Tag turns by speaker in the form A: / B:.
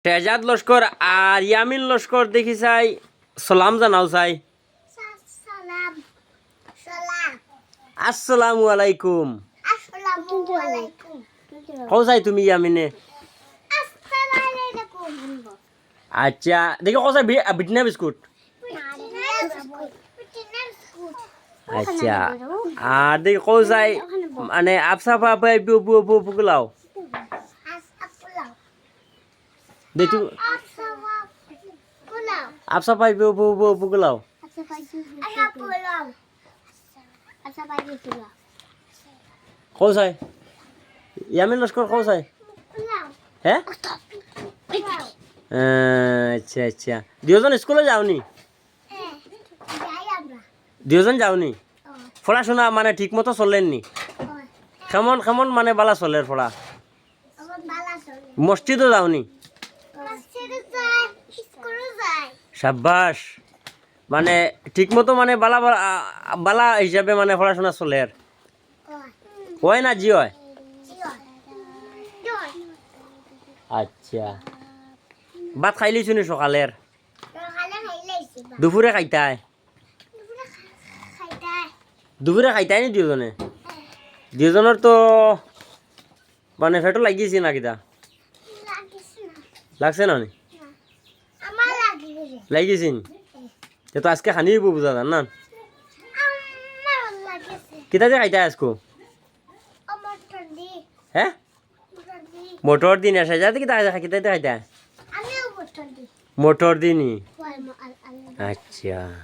A: শেহজাদ লস্কর আর ইয়ামিন লস্কর দেখি চাই সালাম জানাও চাই।
B: সালাম সালাম
A: আসসালামু আলাইকুম।
B: আসসালামু আলাইকুম।
A: কও চাই তুমি ইয়ামিনে?
B: আসসালামু আলাইকুম।
A: আচ্ছা দেখি কও চাই বিটনা বিস্কুট। আচ্ছা আর দেখি কও চাই মানে আপসা পাপাই বুগুলাও দেখি আপসা পাই বুগুলাও কও চাই ইয়ামিন লস্কর কও চাই হ্যাঁ আচ্ছা আচ্ছা দুজন স্কুলে যাওনি? দুজন যাওনি? পড়াশোনা মানে ঠিক মতো চলেননি? কেমন কেমন মানে বালা চলের পড়া? মসজিদও যাওনি? সাব্বাস মানে ঠিক মতো মানে বালা বালা হিসাবে মানে পড়াশোনা চলের হয় না জি হয়? আচ্ছা ভাত খাইলি শুনি সকালের? দুপুরে খাইতাই? দুপুরে খাইতাই নি দুজনে? দুজনের তো মানে ফেটো লাগিয়েছি না কিতা লাগছে না লাগিয়েছি তো আজকে খানি বুঝা যান না কিতা যে খাইতাই আজকো? হ্যাঁ মোটর দিন আসা যাতে কিতা কিতা খাইতাই মোটর দিনই? আচ্ছা